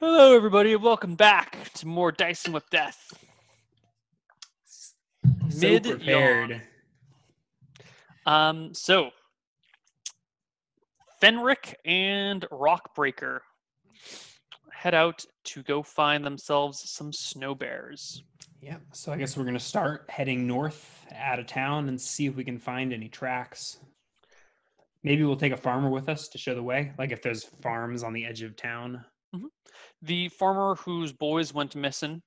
Hello, everybody, and welcome back to more Dicing with Death. So Mid-yawn. prepared. So, Fenrich and Rockbreaker head out to go find themselves some snow bears. Yeah, so I guess we're going to start heading north out of town and see if we can find any tracks. Maybe we'll take a farmer with us to show the way, like if there's farms on the edge of town. The farmer whose boys went missing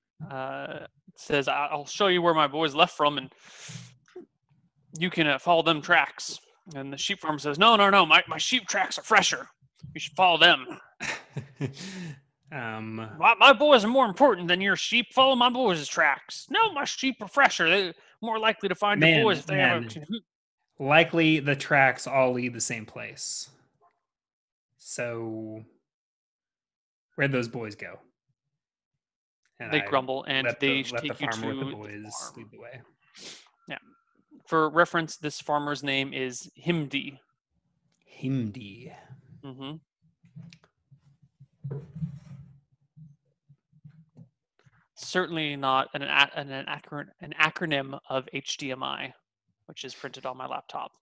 says, I'll show you where my boys left from, and you can follow them tracks. And the sheep farmer says, no, my sheep tracks are fresher. You should follow them. My boys are more important than your sheep. Follow my boys' tracks. No, my sheep are fresher. They're more likely to find your boys if they have a... Likely the tracks all lead the same place. So where'd those boys go? And they grumble, and they let take the farmer you to with the boys lead the way. Yeah. For reference, this farmer's name is Himdi. Himdi. Mm-hmm. Certainly not an acronym of HDMI, which is printed on my laptop.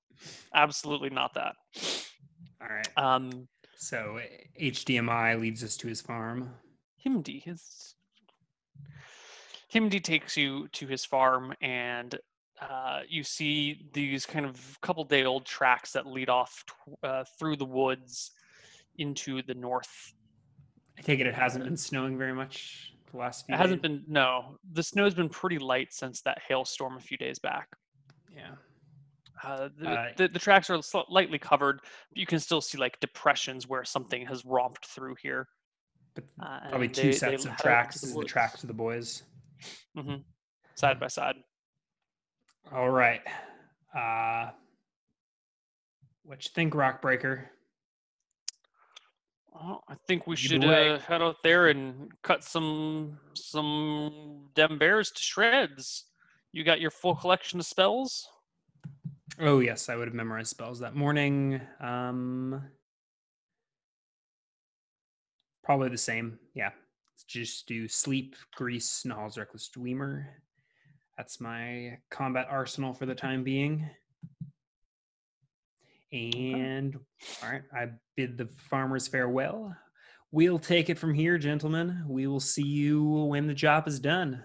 Absolutely not that. All right. So HDMI leads us to his farm. Himdi takes you to his farm, and you see these kind of couple-day-old tracks that lead off through the woods into the north. I take it hasn't been snowing very much the last few days? It hasn't been, no. The snow's been pretty light since that hailstorm a few days back. Yeah. The tracks are lightly covered, but you can still see like depressions where something has romped through here. But probably two sets of tracks. This is the tracks of the boys. Mm-hmm. Side by side. All right. What you think, Rockbreaker? Well, I think we should head out there and cut some dem bears to shreds. You got your full collection of spells? Oh yes, I would have memorized spells that morning. Probably the same. Yeah. Just do sleep, grease, Nahul's Reckless Dweemer. That's my combat arsenal for the time being. And all right, I bid the farmers farewell. We'll take it from here, gentlemen. We will see you when the job is done.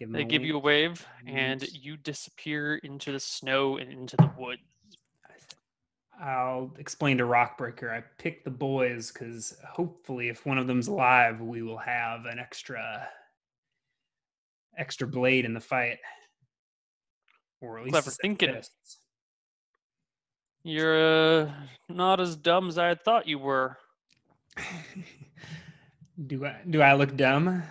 They give you a wave, and you disappear into the snow and into the woods. I'll explain to Rockbreaker. I picked the boys because hopefully, if one of them's alive, we will have an extra blade in the fight, or at least clever thinking. You're not as dumb as I had thought you were. Do I look dumb?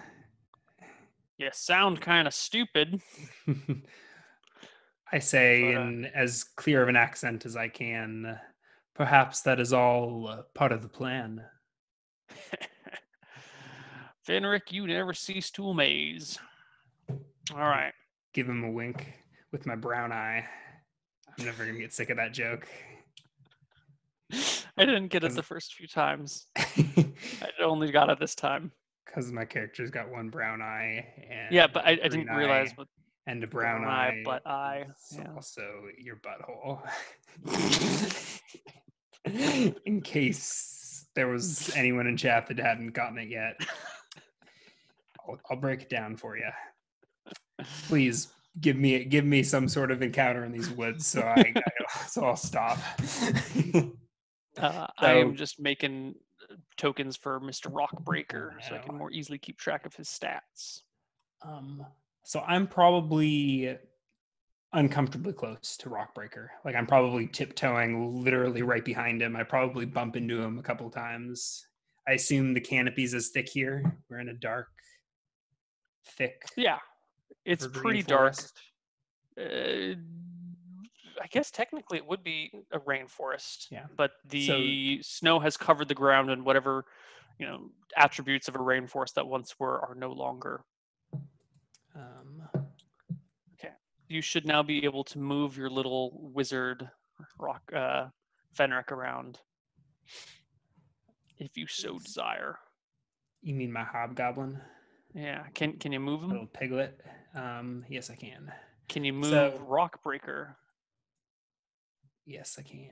You sound kind of stupid. I say in as clear of an accent as I can, perhaps that is all part of the plan. Fenrich, you never cease to amaze. All right. Give him a wink with my brown eye. I'm never going to get sick of that joke. I didn't get it the first few times. I only got it this time. Because my character's got one brown eye. And yeah, but I didn't realize what. And a brown eye. Butt eye. Yeah. Also your butthole. In case there was anyone in chat that hadn't gotten it yet. I'll break it down for you. Please give me some sort of encounter in these woods, so I'll stop. I am just making tokens for Mr. Rockbreaker, so I can more easily keep track of his stats. So I'm probably uncomfortably close to Rockbreaker. Like I'm probably tiptoeing literally right behind him. I probably bump into him a couple of times. I assume the canopy's as thick here. We're in a dark, thick. Yeah, it's pretty dark. I guess technically it would be a rainforest. Yeah, but the snow has covered the ground, and whatever attributes of a rainforest that once were are no longer. Okay, you should now be able to move your little wizard Fenrich around if you so desire. You mean my hobgoblin? Yeah. Can you move him? Little piglet? Yes, I can. Can you move So, Rockbreaker? yes, I can.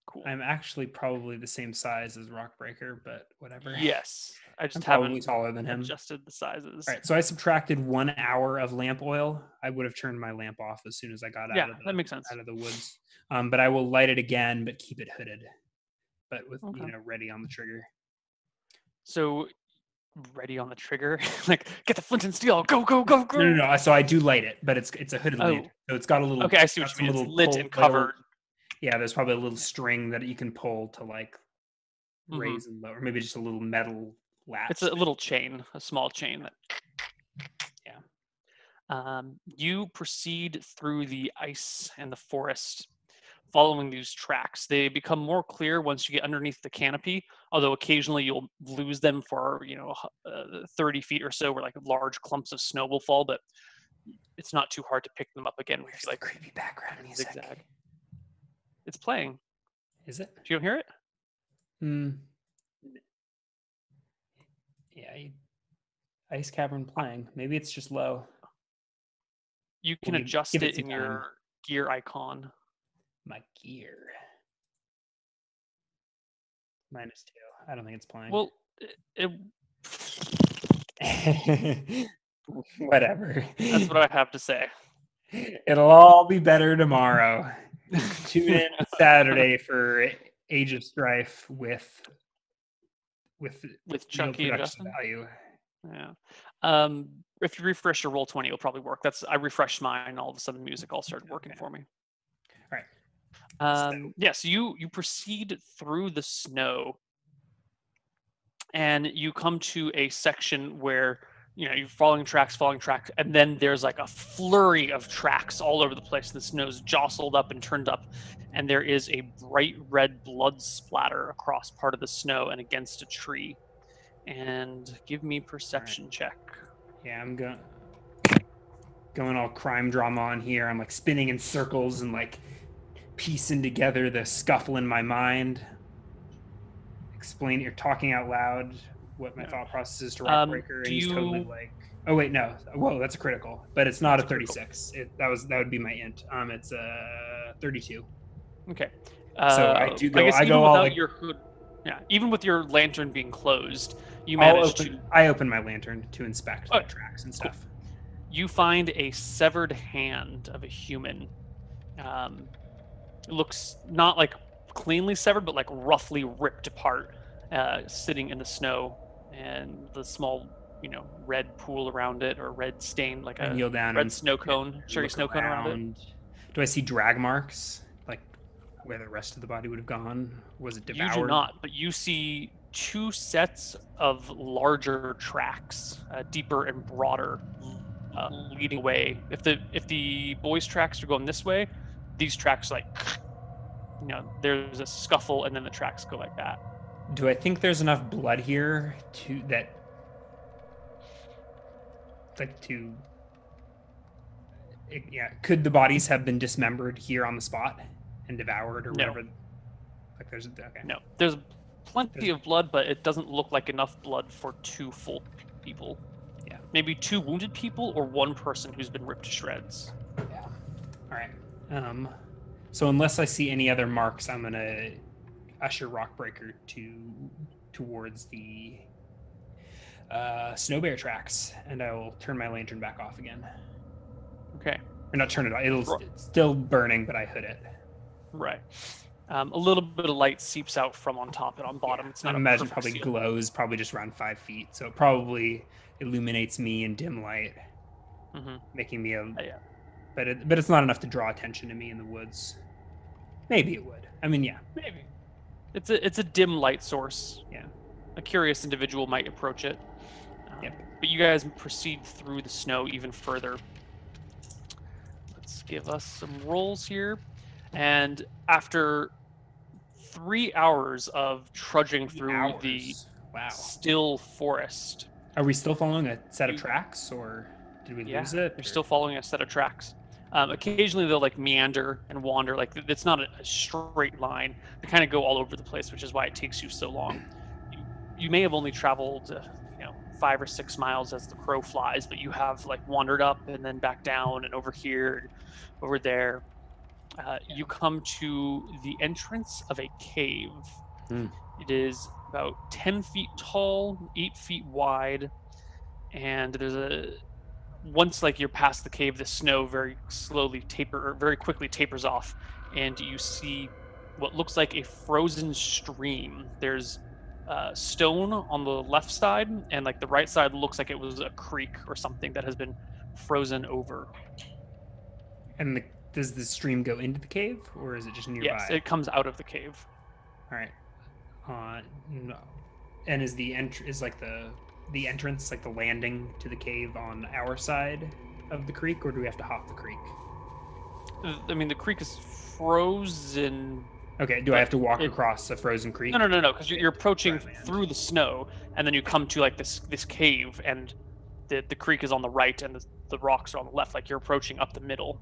Cool. I'm actually probably the same size as Rockbreaker, but whatever. Yes. I I'm just probably haven't taller than him. adjusted the sizes. All right, so I subtracted 1 hour of lamp oil. I would have turned my lamp off as soon as I got Yeah, that makes sense. out of the woods. But I will light it again, but keep it hooded, but with Okay. ready on the trigger. So ready on the trigger, like get the flint and steel, go, go, go, go. No. So I do light it, but it's a hooded lamp, so it's got a little. Okay, I see what you mean. It's lit and covered. Yeah, there's probably a little string that you can pull to like raise and lower, or maybe just a little metal latch. It's a little chain, a small chain that. Yeah. You proceed through the ice and the forest, following these tracks. They become more clear once you get underneath the canopy, although occasionally you'll lose them for 30 feet or so, where like large clumps of snow will fall, but it's not too hard to pick them up again. Where's the creepy background music? Zigzag. It's playing. Is it? You don't hear it? Yeah, ice cavern playing. Maybe it's just low. You can adjust it in your gear icon. My gear. -2. I don't think it's playing. Well, whatever. That's what I have to say. It'll all be better tomorrow. Tune in Saturday for Age of Strife with Chucky and Justin. Value. Yeah. If you refresh your Roll20, it'll probably work. I refreshed mine. All of a sudden, the music all started working for me. All right. So you proceed through the snow, and you come to a section where you're following tracks, and then there's like a flurry of tracks all over the place. The snow's jostled up and turned up, and there is a bright red blood splatter across part of the snow and against a tree. And give me perception check. Yeah, I'm going all crime drama on here. I'm like spinning in circles and like piecing together the scuffle in my mind. You're talking out loud what my thought process is to Rockbreaker, and he's totally like, oh wait, no, whoa, that's a critical, but it's not a 36. That would be my int. It's a 32. Okay. So I do go. I go all your hood. Yeah, even with your lantern being closed, you managed to. I open my lantern to inspect the tracks and stuff. Cool. You find a severed hand of a human. It looks not like cleanly severed, but like roughly ripped apart, sitting in the snow, and the small, red pool around it, or red stain, like a kneel down red snow cone, cherry snow cone around it. Do I see drag marks, like where the rest of the body would have gone? Was it devoured? You do not, but you see 2 sets of larger tracks, deeper and broader, leading away. If the boys' tracks are going this way, these tracks there's a scuffle, and then the tracks go like that. Do I think there's enough blood here could the bodies have been dismembered here on the spot and devoured or whatever? No, there's plenty of blood, but it doesn't look like enough blood for 2 full people. Yeah, maybe 2 wounded people or 1 person who's been ripped to shreds. Yeah. All right. So unless I see any other marks, I'm gonna usher Rockbreaker towards the snow bear tracks, and I will turn my lantern back off again. Okay. Or not turn it off. It's still burning, but I hood it. Right. A little bit of light seeps out from on top and on bottom. Yeah. It's not. I imagine probably glows, probably just around 5 feet, so it probably illuminates me in dim light, making me But it's not enough to draw attention to me in the woods. Maybe it would. I mean, yeah. Maybe. It's a dim light source. Yeah. A curious individual might approach it. But you guys proceed through the snow even further. Let's give us some rolls here. And after 3 hours of trudging through the still forest. Are we still following a set of tracks, or did we lose it? You're still following a set of tracks. Occasionally they'll like meander and wander. Like it's not a straight line. They kind of go all over the place, which is why it takes you so long. you may have only traveled 5 or 6 miles as the crow flies, but you have like wandered up and then back down and over here and over there. You come to the entrance of a cave. Hmm. It is about 10 feet tall, 8 feet wide, and once like you're past the cave, the snow very quickly tapers off, and you see what looks like a frozen stream. There's stone on the left side, and like the right side looks like it was a creek or something that has been frozen over. And does the stream go into the cave, or is it just nearby? Yes, it comes out of the cave. All right. No. And is like the entrance, like the landing to the cave, on our side of the creek, or do we have to hop the creek? I mean, the creek is frozen. Okay. Do I have to walk across a frozen creek? No, because you're approaching through the snow, and then you come to like this cave, and the creek is on the right, and the rocks are on the left. Like you're approaching up the middle.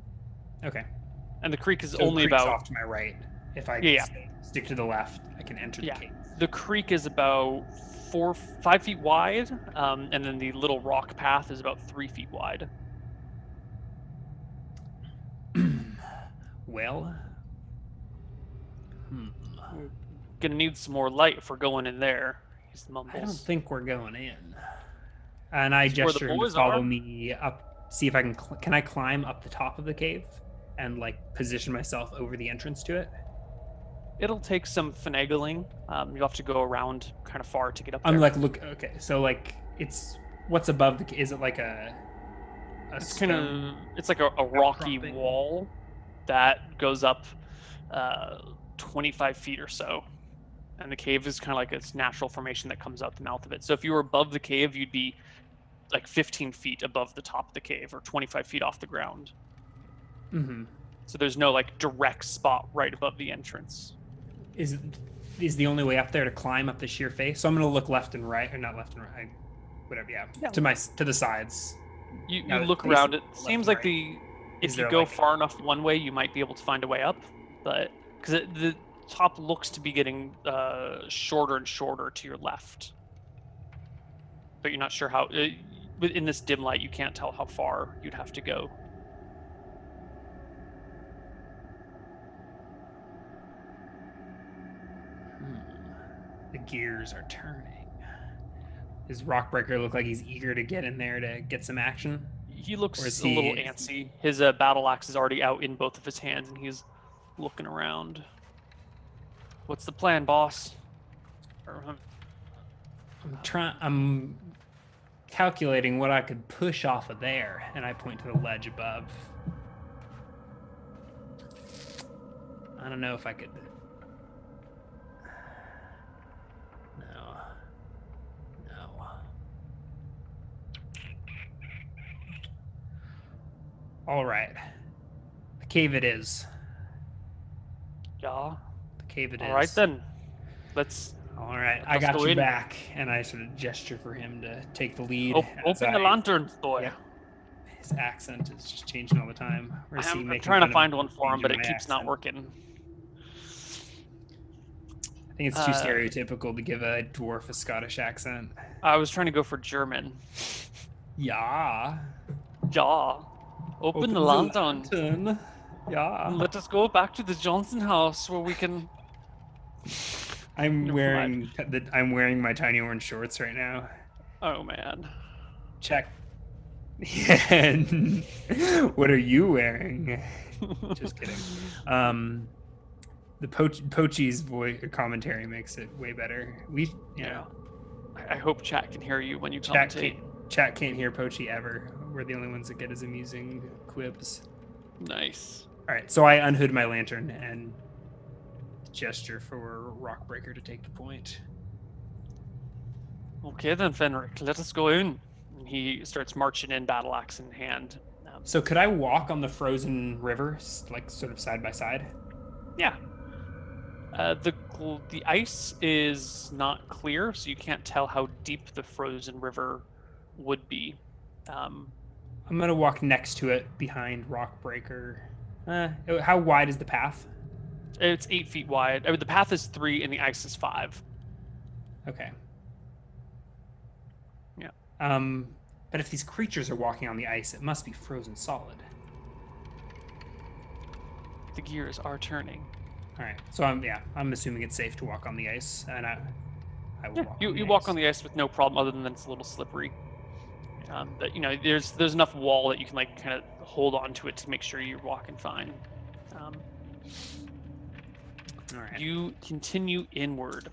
Okay. And the creek is So only about off to my right. If I stick to the left, I can enter the cave. The creek is about 5 feet wide, and then the little rock path is about 3 feet wide. Well, Gonna need some more light if we're going in there. He mumbles. I don't think we're going in. And I gesture him to follow me up. See if I can I climb up the top of the cave and like position myself over the entrance to it? It'll take some finagling. You have to go around kind of far to get up there. I'm like, okay, so like it's what's above the? Is it like it's like a rocky wall that goes up 25 feet or so, and the cave is kind of like its natural formation that comes out the mouth of it. So if you were above the cave, you'd be like 15 feet above the top of the cave, or 25 feet off the ground. Mm-hmm. So there's no like direct spot right above the entrance. Is the only way up there to climb up the sheer face? So I'm gonna look left and right, or not left and right, whatever. Yeah. To the sides. You look around. It seems like if you go far enough one way, you might be able to find a way up, but because the top looks to be getting shorter and shorter to your left, but you're not sure how. In this dim light, you can't tell how far you'd have to go. The gears are turning. Does Rockbreaker look like he's eager to get in there to get some action? He looks a little antsy. His battle axe is already out in both of his hands, and he's looking around. What's the plan, boss? I'm calculating what I could push off of there, and I point to the ledge above. I don't know if I could. No. All right. The cave it is. Yeah. The cave it is. All right then. Let's. All right, I got you back, and I sort of gesture for him to take the lead. Open the lantern, boy. Yeah. His accent is just changing all the time. I'm trying to find one for him, but it keeps not working. I think it's too stereotypical to give a dwarf a Scottish accent. I was trying to go for German. Yeah. Ja. Open the lantern. Yeah. Let us go back to the Johnson house where we can. I'm wearing my tiny orange shorts right now. Oh man. Check. What are you wearing? Just kidding. The Pochi's voice commentary makes it way better. I hope chat can hear you when you commentate. Chat can't hear Pochi ever. We're the only ones that get his amusing quibs. Nice. All right, so I unhood my lantern and gesture for Rockbreaker to take the point. Okay then, Fenrich, let us go in. And he starts marching in, battle axe in hand. So could I walk on the frozen river, like sort of side by side? Yeah. The ice is not clear, so you can't tell how deep the frozen river would be. I'm gonna walk next to it behind Rockbreaker. How wide is the path? It's 8 feet wide. I mean, the path is 3 and the ice is 5. Okay. But if these creatures are walking on the ice, it must be frozen solid. The gears are turning. All right, so I'm assuming it's safe to walk on the ice, and I will walk. You walk on the ice with no problem, other than it's a little slippery. But there's enough wall that you can like kind of hold on to it to make sure you're walking fine. All right. You continue inward.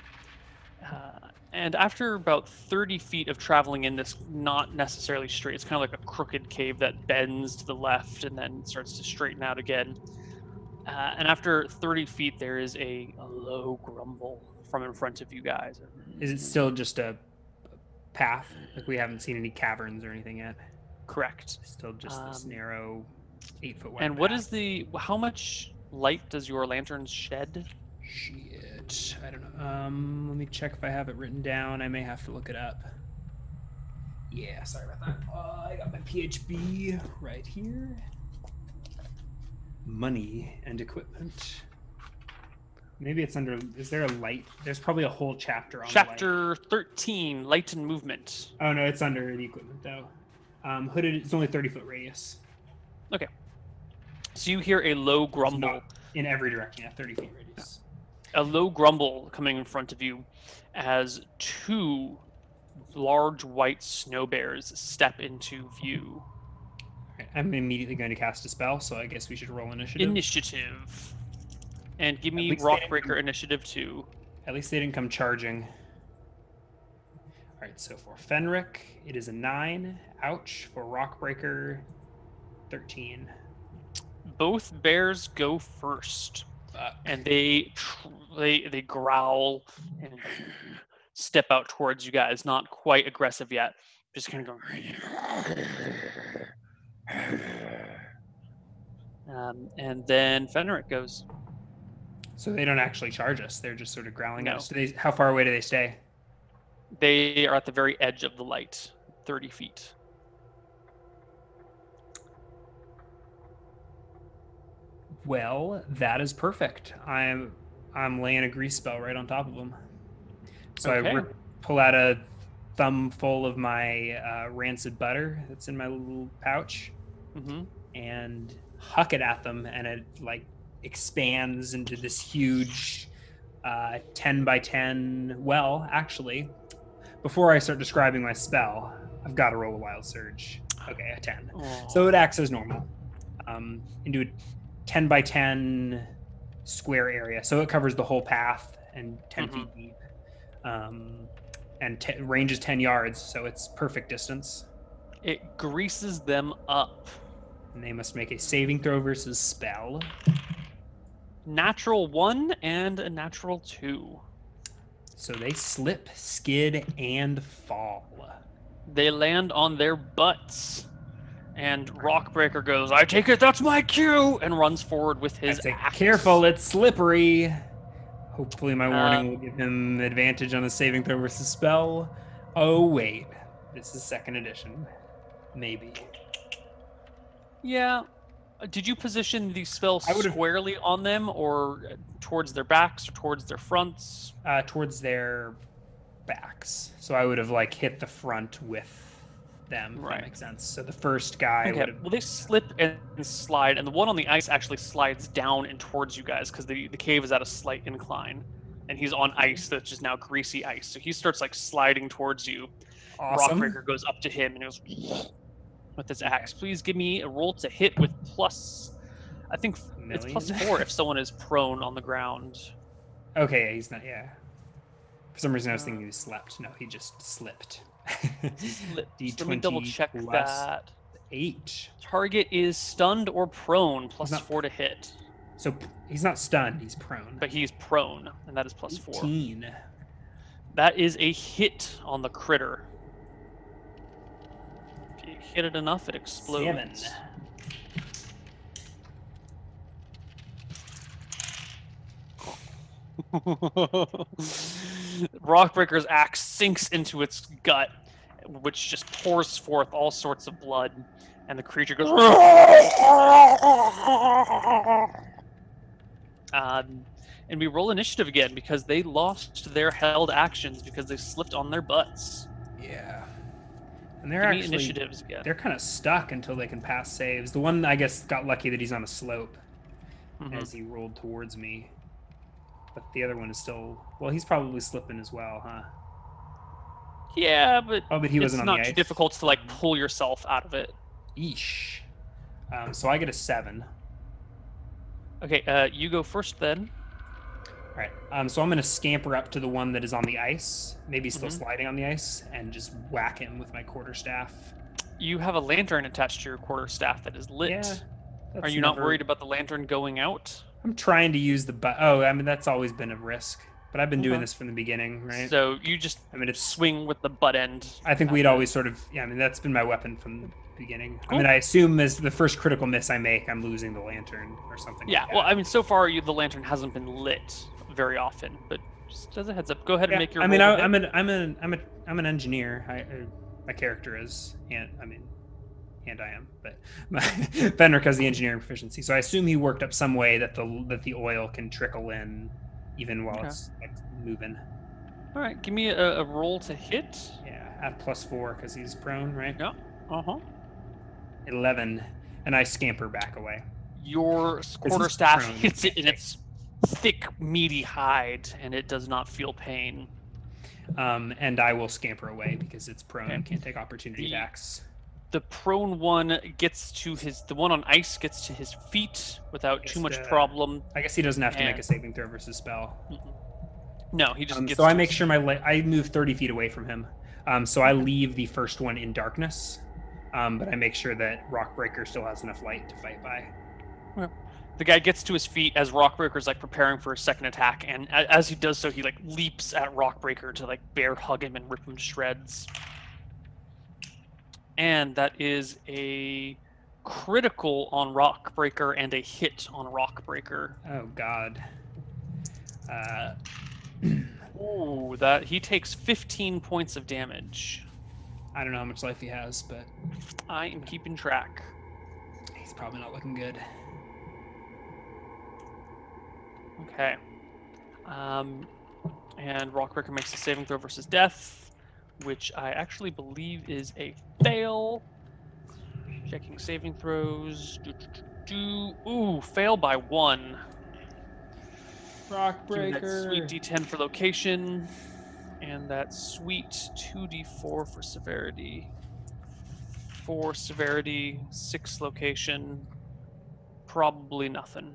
And after about 30 feet of traveling in this not necessarily straight, it's kind of like a crooked cave that bends to the left and then starts to straighten out again. And after 30 feet, there is a low grumble from in front of you guys. Is it still just a path? Like we haven't seen any caverns or anything yet? Correct. Still just this narrow 8-foot wide And path. what is how much light does your lantern shed? Shit, I don't know. Let me check if I have it written down. I may have to look it up. Yeah, sorry about that. I got my PHB right here. Money and equipment. Maybe it's under. Is there a light? There's probably a whole chapter on Chapter light. 13, Light and Movement. Oh no, it's under the equipment though. Hooded. It's only 30-foot radius. Okay. So you hear a low grumble. In every direction, 30 feet radius. A low grumble coming in front of you as two large white snow bears step into view. I'm immediately going to cast a spell, so I guess we should roll initiative. Initiative. And give me Rockbreaker initiative 2. At least they didn't come charging. All right, so for Fenrich, it is a 9. Ouch. For Rockbreaker, 13. Both bears go first. And they growl and step out towards you guys. Not quite aggressive yet. Just kind of going... and then Fenrich goes. So they don't actually charge us. They're just sort of growling No. at us. How far away do they stay? They are at the very edge of the light, 30 feet. Well, that is perfect. I'm laying a grease spell right on top of them. So Okay. I pull out a thumb full of my rancid butter that's in my little pouch. Mm-hmm. And huck it at them, and it like expands into this huge 10 by 10. Well, actually, before I start describing my spell, I've got to roll a wild surge. Okay, a 10. Oh. So it acts as normal into a 10 by 10 square area. So it covers the whole path and 10 feet deep. And range is 10 yards, so it's perfect distance. It greases them up. And they must make a saving throw versus spell. Natural 1 and a natural 2. So they slip, skid, and fall. They land on their butts. And Rockbreaker goes, I take it that's my cue! And runs forward with his axe. Careful, it's slippery. Hopefully my warning will give him advantage on the saving throw versus spell. Oh, wait. This is 2nd edition. Maybe. Yeah. Did you position these spells squarely on them, or towards their backs, or towards their fronts? Towards their backs. So I would have like hit the front with them, if that makes sense. So the first guy would have... Well, they slip and slide, and the one on the ice actually slides down and towards you guys, because the cave is at a slight incline. And he's on ice that's just now greasy ice. So he starts like sliding towards you. Awesome. Rockbreaker goes up to him and goes... with his axe. Please give me a roll to hit with plus... I think it's +4 if someone is prone on the ground. Okay, he's not... Yeah. For some reason I was thinking he slept. No, he just slipped. D20 let me double check that. 8. Target is stunned or prone, +4 to hit. So he's not stunned, he's prone. But he's prone, and that is +4. 18. That is a hit on the critter. If you hit it enough, it explodes. 7. Rockbreaker's axe sinks into its gut, which just pours forth all sorts of blood, and the creature goes... and we roll initiative again, because they lost their held actions because they slipped on their butts. Yeah. And they're Give me actually initiatives again. they're kind of stuck until they can pass saves. The one I guess got lucky that he's on a slope as he rolled towards me. But the other one is still he's probably slipping as well, huh? Yeah, but but he wasn't it's on not the too ice. difficult to like pull yourself out of it. Eesh. So I get a 7. Okay, you go first then. All right. So I'm going to scamper up to the one that is on the ice, maybe still sliding on the ice, and just whack him with my quarterstaff. You have a lantern attached to your quarterstaff that is lit. Yeah. Are you not worried about the lantern going out? I'm trying to use the that's always been a risk. But I've been doing this from the beginning, right? So you just swing with the butt end. I think we'd always sort of that's been my weapon from the beginning. Cool. I assume as the first critical miss I make, I'm losing the lantern or something. Yeah, like that. So far the lantern hasn't been lit very often, but just as a heads up, go ahead and make your. I'm an engineer. My character is, and I am, but Fenrich has the engineering proficiency, so I assume he worked up some way that the oil can trickle in, even while it's like moving. All right, give me a roll to hit. Yeah, at +4 because he's prone, right? Yeah. 11, and I scamper back away. Your quarterstaff hits it in its thick, meaty hide, and it does not feel pain. And I will scamper away because it's prone and can't take opportunity attacks. The prone one gets to the one on ice gets to his feet without too much problem. I guess he doesn't have to make a saving throw versus spell. No, he just gets. So I make sure I move 30 feet away from him. So I leave the first one in darkness, but I make sure that Rockbreaker still has enough light to fight by. Okay. The guy gets to his feet as Rockbreaker's like preparing for a second attack, and as he does so, he like leaps at Rockbreaker to like bear hug him and rip him to shreds. And that is a critical on Rockbreaker and a hit on Rockbreaker. Oh God. Ooh, he takes 15 points of damage. I don't know how much life he has, but I am keeping track. He's probably not looking good. Okay. And Rockbreaker makes a saving throw versus death, which I actually believe is a fail. Checking saving throws. Ooh, fail by 1. Rockbreaker. That sweet D10 for location, and that sweet 2D4 for severity. 4 severity, 6 location. Probably nothing.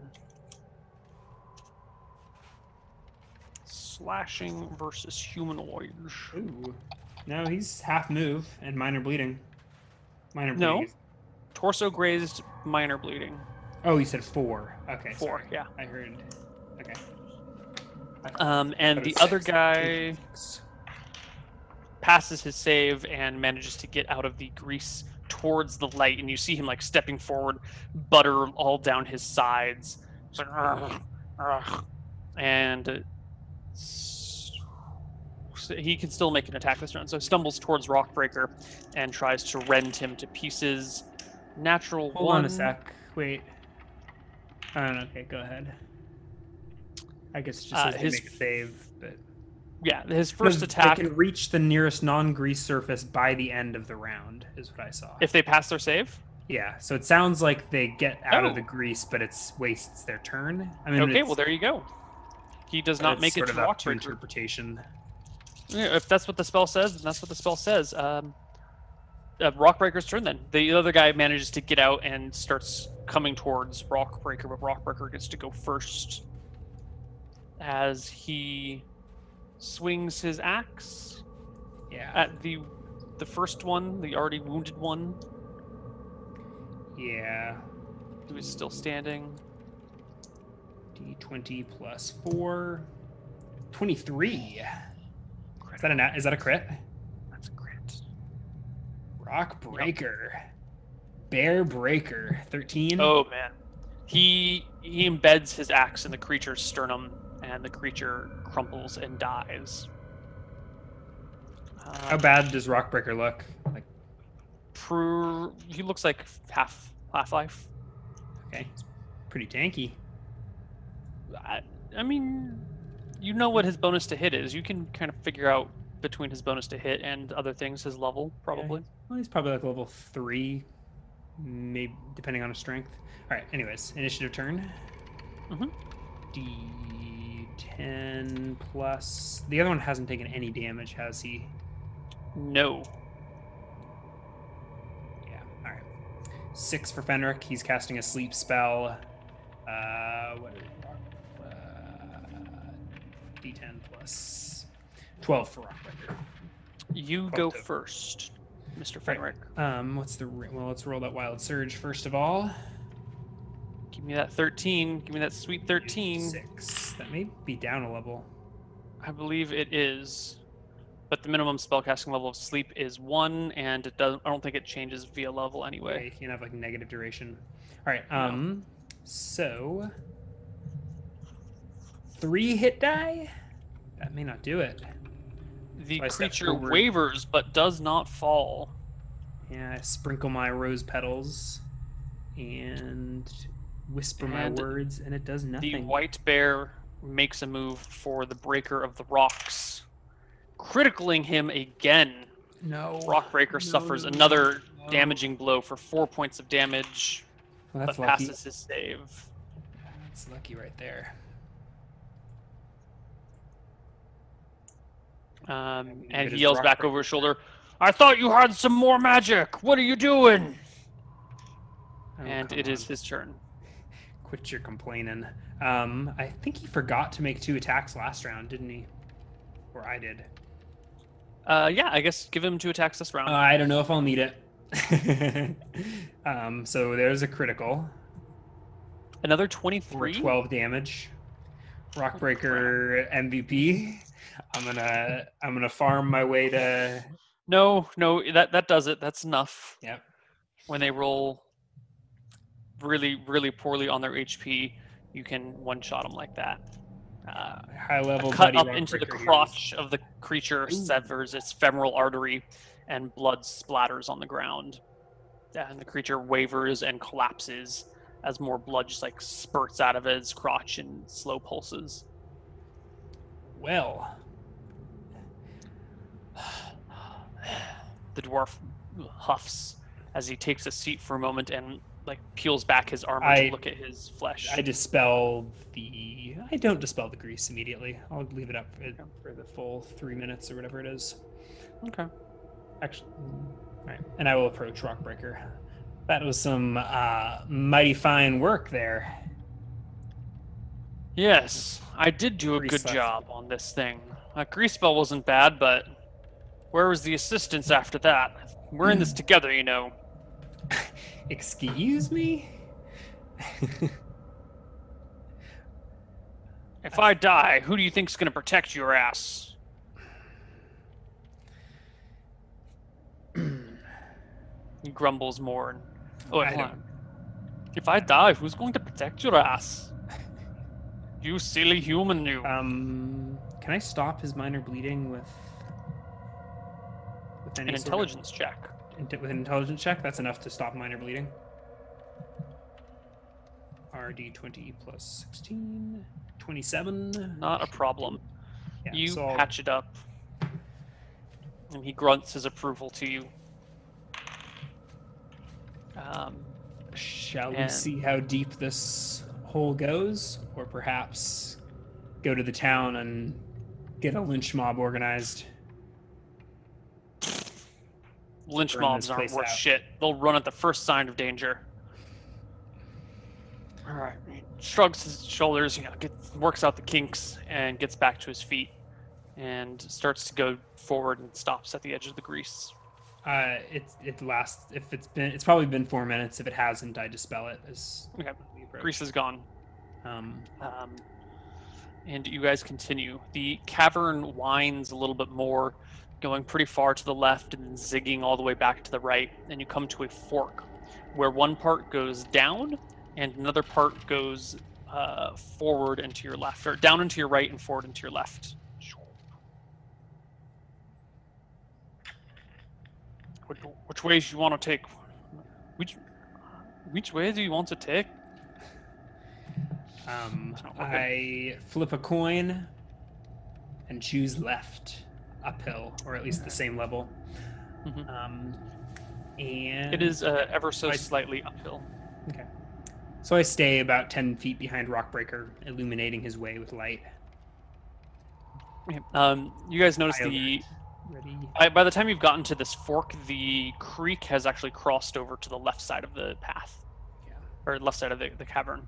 Slashing versus humanoid. Ooh. No, he's half move and minor bleeding. No. Torso grazed, minor bleeding. Oh, you said 4. Okay. 4, sorry. yeah. I heard. Okay. And the other guy passes his save and manages to get out of the grease towards the light, and you see him like stepping forward, butter all down his sides. It's like, "Ugh, ugh." And he can still make an attack this round, so stumbles towards Rockbreaker and tries to rend him to pieces. Natural Hold 1. on a sec. Wait. Okay, go ahead. I guess it just says they make a save, but yeah, his first attack. They can reach the nearest non-grease surface by the end of the round, is what I saw. If they pass their save. Yeah, so it sounds like they get out of the grease, but it wastes their turn. Okay, well there you go. He does not make it to Rockbreaker. To Rockbreaker. interpretation. Yeah, if that's what the spell says, then that's what the spell says. Rockbreaker's turn then. The other guy manages to get out and starts coming towards Rockbreaker, but Rockbreaker gets to go first as he swings his axe at the first one, the already wounded one. Yeah. Who is still standing. D20 plus 4. 23. Is that a crit? That's a crit. Rockbreaker. Yep. Bear Breaker. 13. Oh man. He embeds his axe in the creature's sternum, and the creature crumples and dies. How bad does Rockbreaker look? Like, he looks like half-life. Okay, it's pretty tanky. I mean, you know what his bonus to hit is. You can kind of figure out between his bonus to hit and other things, his level, probably. Well, he's probably like level 3, maybe depending on his strength. All right. Anyways, initiative turn. Mm-hmm. D10 plus. The other one hasn't taken any damage, has he? No. Yeah. All right. 6 for Fenrich. He's casting a sleep spell. What is it? D10 plus 12 for Rockbreaker. You go first, Mr. Fenrich. What's the well? Let's roll that wild surge first of all. Give me that 13. Give me that sweet 13. 6. That may be down a level. I believe it is, but the minimum spellcasting level of sleep is 1, and it doesn't. I don't think it changes via level anyway. Okay, you can have like negative duration. All right. No. So 3 hit die. That may not do it. The So I step creature forward. wavers but does not fall. Yeah, I sprinkle my rose petals and whisper my And words, and it does nothing. The white bear makes a move for the breaker of the rocks, criticaling him again. No. Rockbreaker suffers another damaging blow for 4 points of damage, Well, that's but lucky. passes his save. That's lucky right there. And Good he as yells back Rockbreaker. over his shoulder, "I thought you had some more magic! What are you doing?" Oh, And come it is on. his turn. Quit your complaining. I think he forgot to make 2 attacks last round, didn't he? Or I did. Yeah, I guess give him 2 attacks this round. I don't know if I'll need it. So there's a critical. Another For 23? 12 damage. Rockbreaker MVP. I'm gonna farm my way to. No, that does it. That's enough. Yep. When they roll really, really poorly on their HP, you can one-shot them like that. High level A cut buddy up into the Rockbreaker crotch of the creature Ooh. severs its femoral artery, and blood splatters on the ground. And the creature wavers and collapses as more blood just like spurts out of its crotch in slow pulses. Well, The dwarf huffs as he takes a seat for a moment and like peels back his armor to look at his flesh. I don't dispel the grease immediately. I'll leave it up for the full 3 minutes or whatever it is. Okay. Actually, all right. And I will approach Rockbreaker. That was some mighty fine work there. Yes, I did do a Grease good stuff. job on this thing. That grease spell wasn't bad, but where was the assistance after that? We're in this together, you know. Excuse me? If I die, who do you think's gonna protect your ass? He grumbles more. And, I hold don't- on. If I die, who's going to protect your ass? You silly human, you. Can I stop his minor bleeding with any An sort of- intelligence check. with an intelligence check? That's enough to stop minor bleeding. RD20 plus 16, 27. Not a problem. Yeah, You so I'll- patch it up. And he grunts his approval to you. Shall we and- see how deep this hole goes? Or perhaps go to the town and get a lynch mob organized? Lynch Burn mobs this aren't place worth out. shit. They'll run at the first sign of danger. Alright. He shrugs his shoulders, works out the kinks, and gets back to his feet. And starts to go forward and stops at the edge of the grease. It lasts. If it's probably been 4 minutes. If it hasn't, I dispel it as Okay. we approach. Grease is gone. Um, And you guys continue. The cavern winds a little bit more, going pretty far to the left and then zigging all the way back to the right. And you come to a fork where one part goes down and another part goes forward and to your left, or down and to your right and forward and to your left. Which ways you want to take? Which way do you want to take? I flip a coin and choose left. uphill, or at least the same level. Mm-hmm. And it is ever so I- slightly uphill. Okay. So I stay about 10 feet behind Rockbreaker, illuminating his way with light. Okay. You guys notice I the alert. Ready? by the time you've gotten to this fork, the creek has actually crossed over to the left side of the path, Yeah. or left side of the cavern.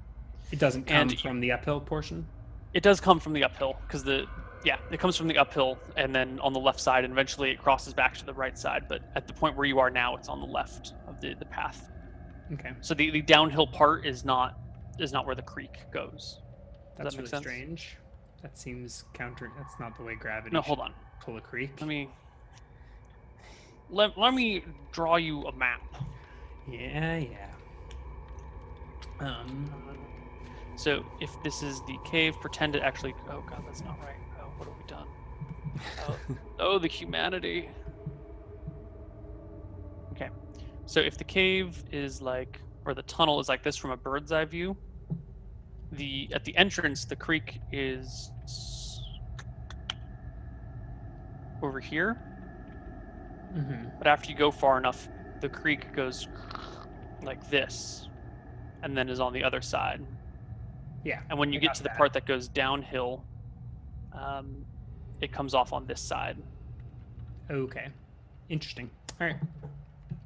It doesn't come And from the uphill portion? it does come from the uphill, because it comes from the uphill, and then on the left side, and eventually it crosses back to the right side. But at the point where you are now, it's on the left of the path. Okay. So the downhill part is not where the creek goes. Does That's that make really sense? strange. That seems counter. That's not the way gravity No, should hold on. pull a creek. Let me draw you a map. Yeah. So if this is the cave, pretend it actually. Oh god, that's not right. Oh, what have we done? Oh, the humanity. Okay, so if the cave is like, or the tunnel is like this from a bird's eye view, at the entrance, the creek is over here. Mm-hmm. But after you go far enough, the creek goes like this, and then is on the other side. Yeah. And when you I get got to the that. part that goes downhill, it comes off on this side. Okay. Interesting. All right.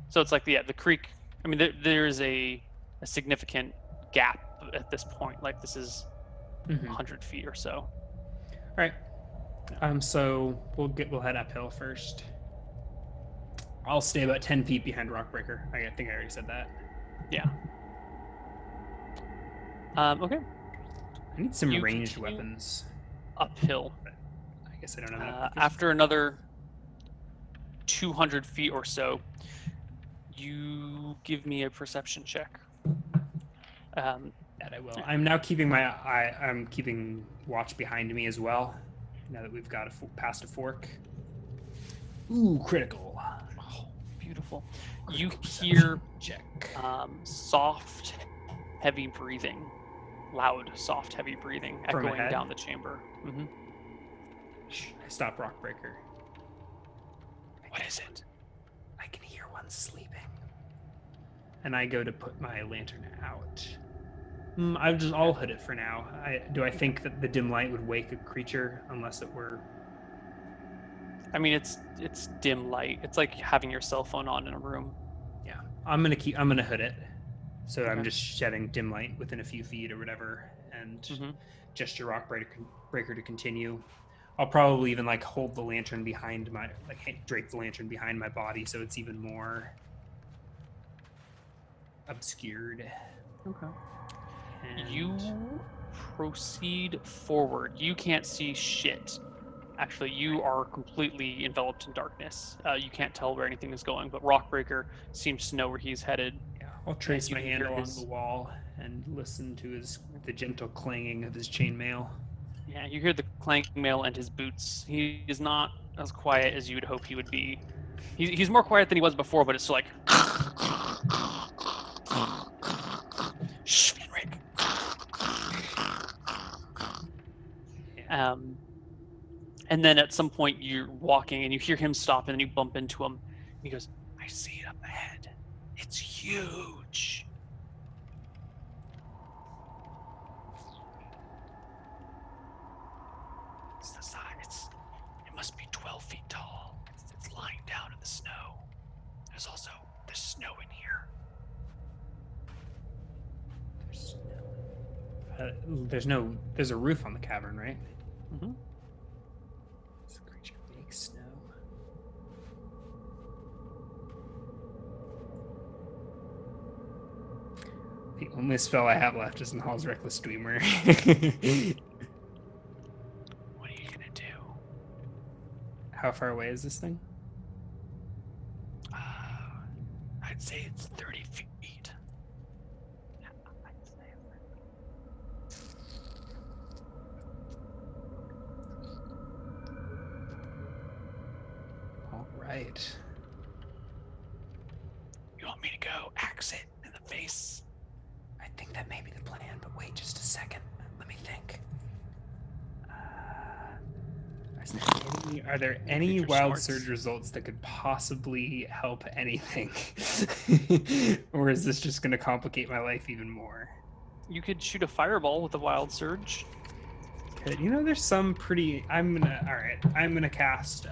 So it's like the creek. I mean, there's a significant gap at this point. Like this is Mm-hmm. 100 feet or so. All right. So we'll head uphill first. I'll stay about 10 feet behind Rockbreaker. I think I already said that. Yeah. Okay. I need some You ranged continue weapons. Uphill. I guess I don't have enough. After another 200 feet or so, you give me a perception check. That I will. I'm now keeping I'm keeping watch behind me as well. Now that we've got past a fork. Ooh, critical. Oh, beautiful. Critical You perception hear check. soft, heavy breathing, loud, soft, heavy breathing From echoing ahead? down the chamber. Mm-hmm. I stop Rockbreaker. What is it? I can hear one sleeping. And I go to put my lantern out. I'll hood it for now. Do I think that the dim light would wake a creature unless it were? I mean, it's dim light. It's like having your cell phone on in a room. Yeah, I'm gonna hood it. So I'm Okay. just shedding dim light within a few feet or whatever, and Mhm. gesture Rockbreaker to continue. I'll probably even like hold the lantern behind drape the lantern behind my body so it's even more obscured. Okay. And You proceed forward. You can't see shit. Actually, you are completely enveloped in darkness. You can't tell where anything is going, but Rockbreaker seems to know where he's headed. yeah, I'll trace you my can hand hear along his- the wall and listen to the gentle clanging of his chainmail. Yeah, you hear the clanking mail and his boots. He is not as quiet as you would hope he would be. He's more quiet than he was before, but it's like shh, Fenrich. And then at some point you're walking and you hear him stop and then you bump into him. And he goes, "I see it up ahead. It's huge." It's the size. It must be 12 feet tall. It's lying down in the snow. There's snow in here. There's a roof on the cavern, right? Mm-hmm. This creature makes snow. The only spell I have left is Nahul's Reckless Dreamer. What are you gonna do? How far away is this thing? I'd say it's 30 feet. All right. You want me to go axe it in the face? I think that may be the plan, but wait just a second. Let me think. Are there any Creature wild smarts. surge results that could possibly help anything? Or is this just going to complicate my life even more? You could shoot a fireball with a wild surge. Okay, you know, there's some pretty... all right, I'm gonna cast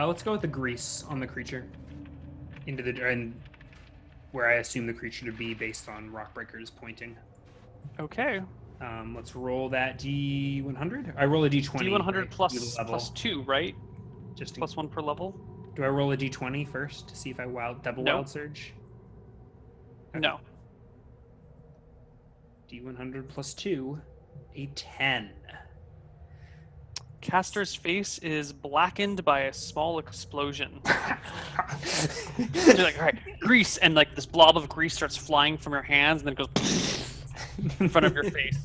let's go with the grease on the creature into the... and where I assume the creature to be based on Rockbreaker's pointing. Okay. Let's roll that D100. I roll a D20. D100 right? plus 2, right? Just Plus 1 per level? Do I roll a D20 first to see if I wild surge? Okay. No. D100 plus 2, a 10. Caster's face is blackened by a small explosion. You're like, all right, grease, and like this blob of grease starts flying from your hands, and then it goes in front of your face.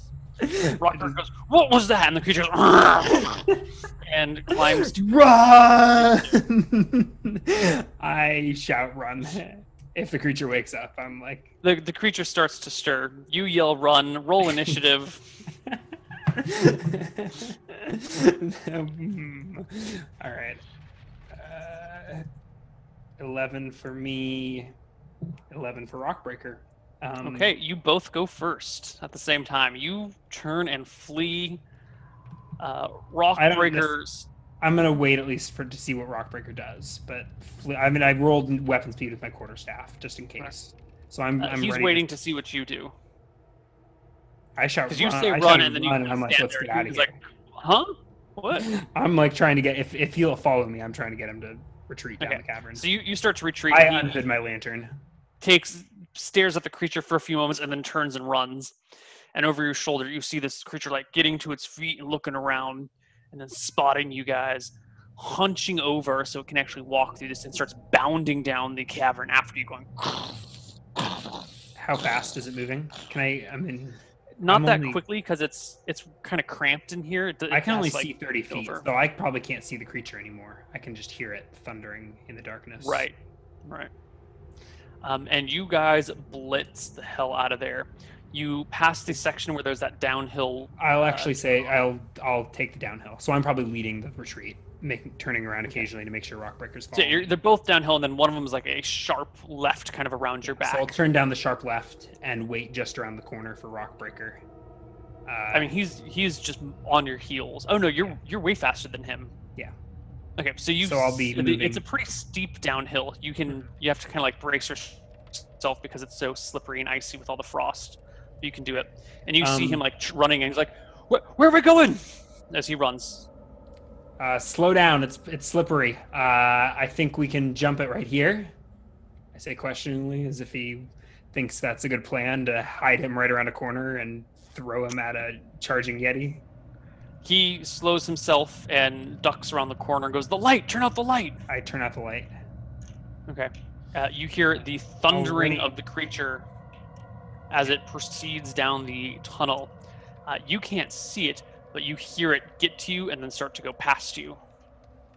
Rocker goes, "What was that?" And the creature goes, and climbs to run. I shout, "Run!" If the creature wakes up, I'm like, the creature starts to stir. You yell, "Run!" Roll initiative. All right. 11 for me, 11 for Rockbreaker. Okay, you both go first at the same time. You turn and flee. Rockbreaker's. I'm gonna wait at least to see what Rockbreaker does. But I mean, I rolled weapon speed with my quarterstaff just in case. Right. So I'm he's ready waiting to see what you do. I shout. Because you say run, and then you I'm like, let's get out of here. Like, huh? What? I'm like trying to get if he'll follow me, I'm trying to get him to retreat down the cavern. So you start to retreat. I unhood my lantern. Stares at the creature for a few moments and then turns and runs. And over your shoulder, you see this creature like getting to its feet and looking around, and then spotting you guys, hunching over so it can actually walk through this, and starts bounding down the cavern after you, going. How fast is it moving? Not that quickly, because it's kind of cramped in here. I can only see 30 feet, so I probably can't see the creature anymore. I can just hear it thundering in the darkness. Right. And you guys blitz the hell out of there. You pass the section where there's that downhill. I'll actually say I'll take the downhill. So I'm probably leading the retreat, turning around occasionally to make sure Rockbreaker's following. So they're both downhill, and then one of them is like a sharp left, kind of around your back. So I'll turn down the sharp left and wait just around the corner for Rockbreaker. I mean, he's just on your heels. Oh no, you're way faster than him. Yeah. Okay, so I'll be moving. It's a pretty steep downhill. You have to kind of like brace yourself because it's so slippery and icy with all the frost. You can do it, and you see him like running, and he's like, "Where are we going?" As he runs. Slow down. It's slippery. I think we can jump it right here. I say questioningly, as if he thinks that's a good plan to hide him right around a corner and throw him at a charging Yeti. He slows himself and ducks around the corner and goes, "The light! Turn out the light!" I turn out the light. Okay. You hear the thundering of the creature as it proceeds down the tunnel. You can't see it, but you hear it get to you and then start to go past you.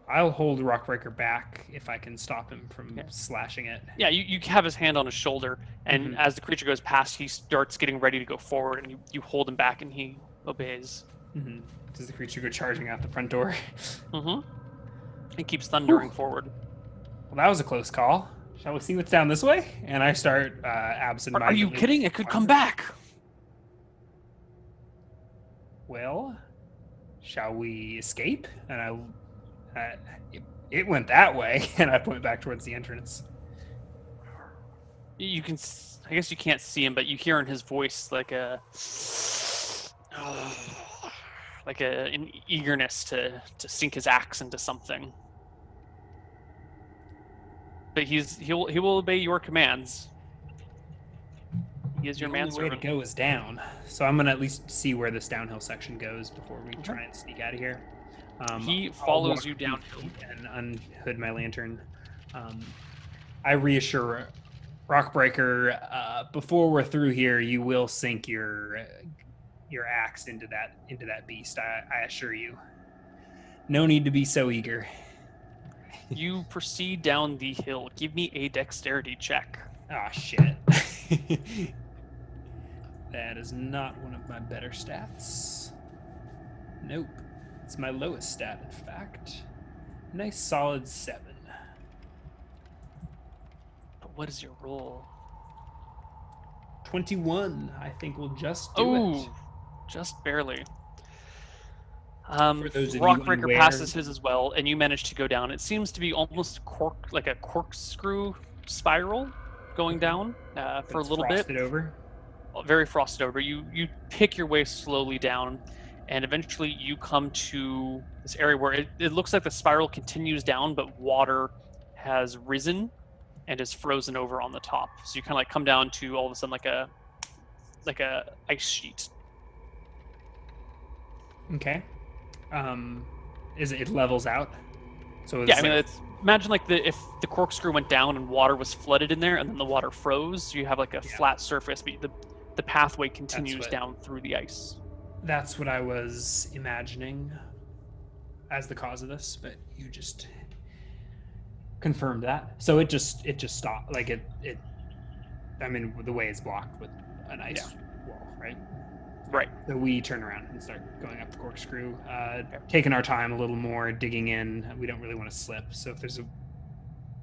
I'll hold Rockbreaker back if I can stop him from slashing it. Yeah, you have his hand on his shoulder, and as the creature goes past, he starts getting ready to go forward, and you hold him back, and he obeys. Mm-hmm. Does the creature go charging out the front door? It keeps thundering forward. Well, that was a close call. Shall we see what's down this way? And I start absent-mindedly. Are you kidding? It could come back. Well, shall we escape? And it went that way, and I point back towards the entrance. You can, I guess you can't see him, but you hear in his voice like an eagerness to sink his axe into something. But he will obey your commands. He is your manservant. The way to go is down, so I'm gonna at least see where this downhill section goes before we try and sneak out of here. He follows you downhill and unhood my lantern. I reassure Rockbreaker, before we're through here, you will sink your axe into that beast. I assure you. No need to be so eager. You proceed down the hill. Give me a dexterity check. Oh, shit. That is not one of my better stats. Nope. It's my lowest stat, in fact. Nice solid 7. But what is your roll? 21. I think we'll just do it. Just barely. For those of you Rockbreaker unaware, passes his as well, and you manage to go down. It seems to be almost like a corkscrew spiral going down for a little bit. Frosted over. Very frosted over. You pick your way slowly down, and eventually you come to this area where it looks like the spiral continues down, but water has risen and is frozen over on the top. So you kind of like come down to all of a sudden like a ice sheet. Okay. Is it levels out? So yeah, I mean, imagine like if the corkscrew went down and water was flooded in there, and then the water froze. So you have like a flat surface, but the pathway continues down through the ice. That's what I was imagining as the cause of this, but you just confirmed that. So it just stopped. Like it. I mean, the way it's blocked with an ice wall, right? Right. So we turn around and start going up the corkscrew, taking our time a little more, digging in. We don't really want to slip. So if there's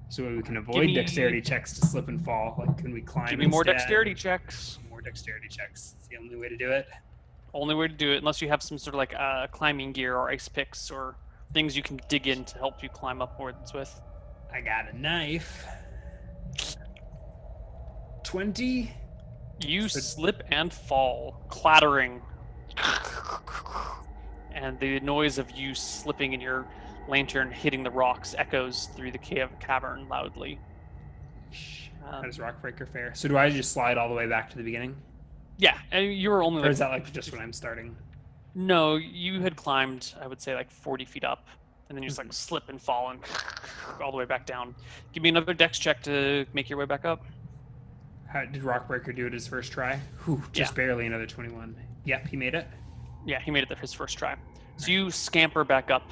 so we can avoid dexterity checks to slip and fall, like can we climb? Give me more dexterity checks. More dexterity checks. It's the only way to do it. Only way to do it, unless you have some sort of like climbing gear or ice picks or things you can dig in to help you climb upwards with. I got a knife. 20. You slip and fall, clattering, and the noise of you slipping and your lantern hitting the rocks echoes through the cavern loudly. How does Rockbreaker fare? So do I just slide all the way back to the beginning? Yeah, and you were only. Or is that like just when I'm starting? No, you had climbed, I would say, like 40 feet up, and then you just like slip and fall and all the way back down. Give me another dex check to make your way back up. How did Rockbreaker do it his first try? Just barely another 21. Yep, he made it. Yeah, he made it his first try. So you scamper back up,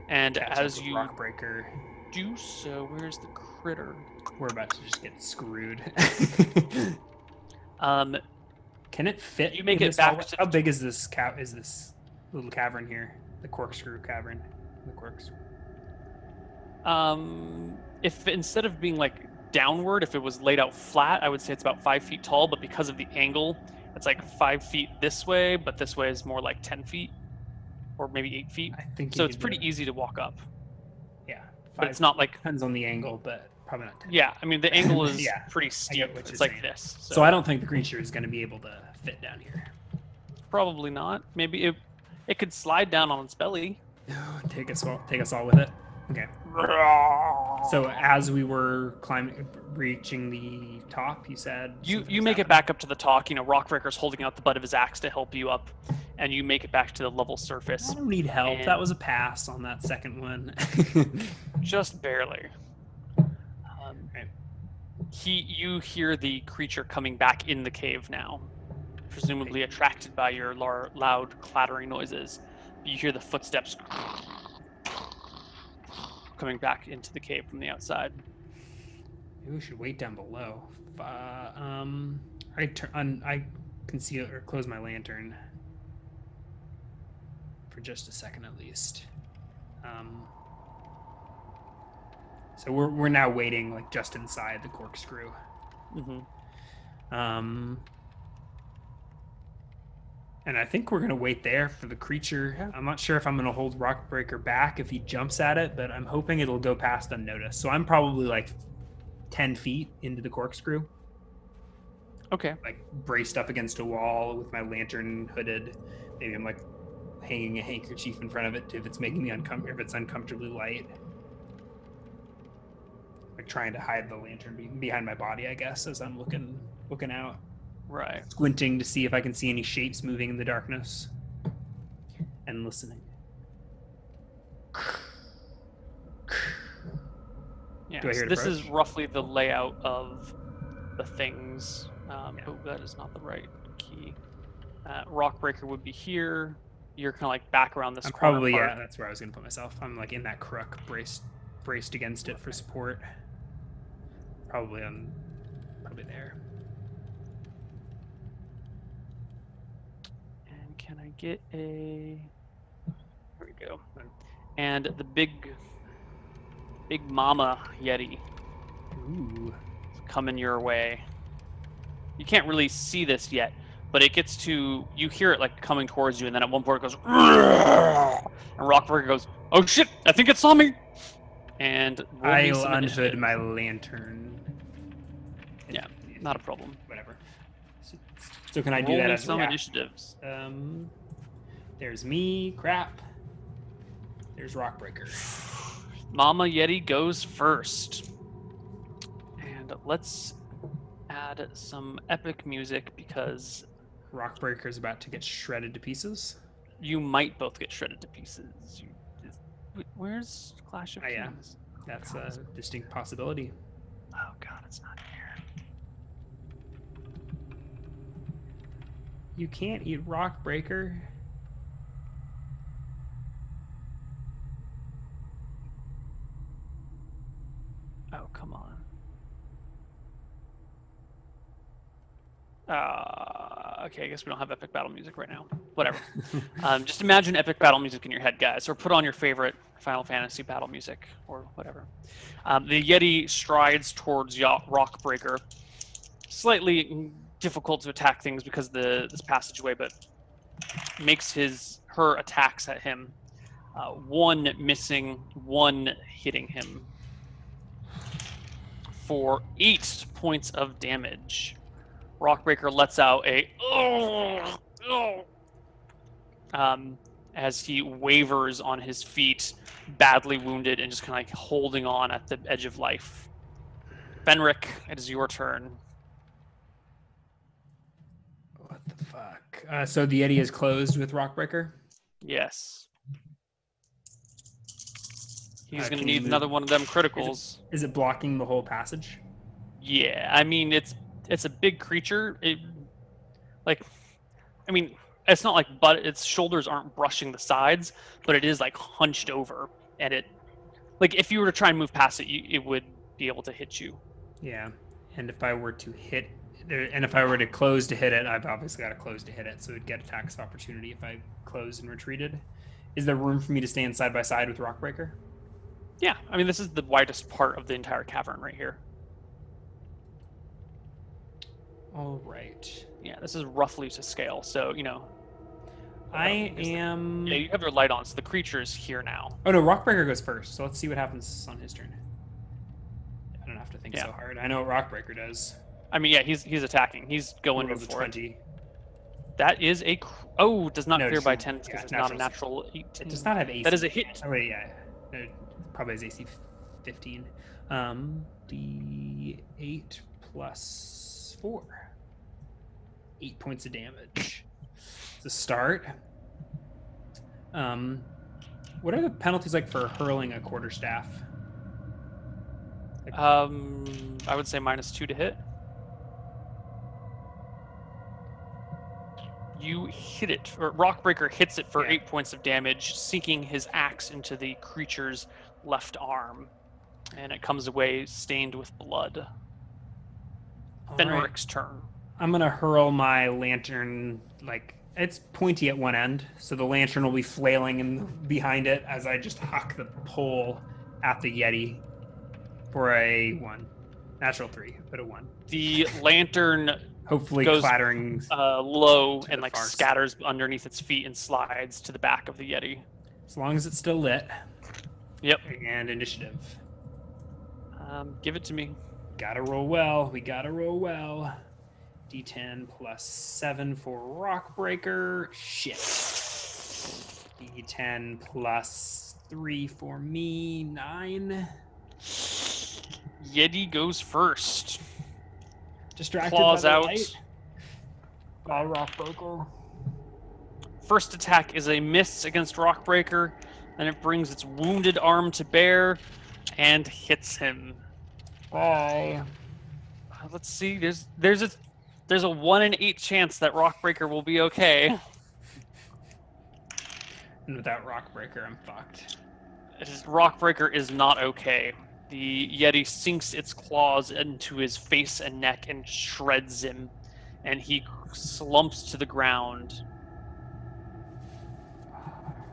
and as you Rockbreaker do so, where's the critter? We're about to just get screwed. Can it fit? You make it back. How big is this little cavern here? The corkscrew cavern. The corkscrew. If instead of being like downward, if it was laid out flat, I would say it's about 5 feet tall, but because of the angle, it's like 5 feet this way, but this way is more like 10 feet or maybe 8 feet. I think so. It's pretty easy to walk up. Yeah, but it's not like depends on the angle, but probably not 10. Yeah, I mean the angle is pretty steep. It's like this. So I don't think the creature is going to be able to fit down here. Probably not. Maybe it could slide down on its belly. Take us all with it. Okay. So as we were reaching the top, you said you make it back up to the top. You know, Rockbreaker's holding out the butt of his axe to help you up, and you make it back to the level surface. I don't need help. That was a pass on that second one. Just barely. You hear the creature coming back in the cave now, presumably attracted by your loud clattering noises. You hear the footsteps coming back into the cave from the outside. Maybe we should wait down below. I conceal or close my lantern for just a second at least. So we're now waiting like just inside the corkscrew. And I think we're going to wait there for the creature. Yeah. I'm not sure if I'm going to hold Rockbreaker back if he jumps at it, but I'm hoping it'll go past unnoticed. So I'm probably like 10 feet into the corkscrew. Okay. Like braced up against a wall with my lantern hooded. Maybe I'm like hanging a handkerchief in front of it if it's making me if it's uncomfortably light. Like trying to hide the lantern behind my body, I guess, as I'm looking out. Right. Squinting to see if I can see any shapes moving in the darkness. And listening. Yeah, so this is roughly the layout of the things. Oh, that is not the right key. Rockbreaker would be here. You're kind of like back around this corner probably, part. That's where I was going to put myself. I'm like in that crook braced braced against it for support. Probably there. And can I get a... There we go. And the big mama Yeti Ooh. is coming your way. You can't really see this yet, but it gets to... You hear it like coming towards you, and then at one point it goes... And Rockbreaker goes, "Oh shit, I think it saw me!" And I'll unhood my lantern. Yeah, not a problem. Whatever. So can I do Roll that me as some a initiatives? There's me, crap. There's Rockbreaker. Mama Yeti goes first. And let's add some epic music because Rockbreaker's about to get shredded to pieces. you might both get shredded to pieces. Where's Clash of Kings? Yeah, that's a distinct possibility. Oh god, it's not here. You can't eat Rockbreaker. Oh, come on. Okay, I guess we don't have epic battle music right now. Whatever. Just imagine epic battle music in your head, guys, or put on your favorite Final Fantasy battle music, or whatever. The Yeti strides towards Rockbreaker. Slightly difficult to attack things because of this passageway, but makes her attacks at him. One missing, one hitting him for 8 points of damage. Rockbreaker lets out a as he wavers on his feet, badly wounded and just kind of like holding on at the edge of life. Fenrich, it is your turn. What the fuck? So the Yeti is closed with Rockbreaker? Yes. He's going to need another one of them criticals. Is it blocking the whole passage? Yeah, I mean, it's a big creature. It's not like its shoulders aren't brushing the sides, but it is like hunched over, and it, like, if you were to try and move past it, it would be able to hit you. Yeah, and if I were to hit, and if I were to close to hit it, I've obviously got to close to hit it, so it'd get attacks of opportunity if I closed and retreated. Is there room for me to stand side by side with Rockbreaker? Yeah, I mean, this is the widest part of the entire cavern right here. All right. Yeah, this is roughly to scale, so, you know. I am... Yeah, you have your light on, so the creature is here now. Oh, no, Rockbreaker goes first, so let's see what happens on his turn. I don't have to think so hard. I know what Rockbreaker does. I mean, yeah, he's attacking. He's going Rolls a for 20. it. That is a... does not clear by 10 because it's not a natural 18. It does not have AC. That is a hit. Oh, wait, yeah. It probably has AC 15. D8 plus 4. 8 points of damage. It's a start. What are the penalties like for hurling a quarterstaff? Like, I would say -2 to hit. You hit it, or Rockbreaker hits it for 8 points of damage, sinking his axe into the creature's left arm, and it comes away stained with blood. Fenrich's turn. I'm gonna hurl my lantern, like, it's pointy at one end, so the lantern will be flailing behind it as I just huck the pole at the Yeti for a 1. Natural 3, but a 1. The lantern hopefully goes clattering low and like farce. scatters underneath its feet and slides to the back of the Yeti. As long as it's still lit. Yep. And initiative. Give it to me. Gotta roll well. We gotta roll well. D10 plus 7 for Rockbreaker. Shit. D10 plus 3 for me. 9. Yeti goes first. Distracted Claws by the out. light. By Rockbreaker. First attack is a miss against Rockbreaker, and it brings its wounded arm to bear and hits him. Bye. Let's see. There's a 1 in 8 chance that Rockbreaker will be okay. And without Rockbreaker, I'm fucked. Rockbreaker is not okay. The Yeti sinks its claws into his face and neck and shreds him, and he slumps to the ground.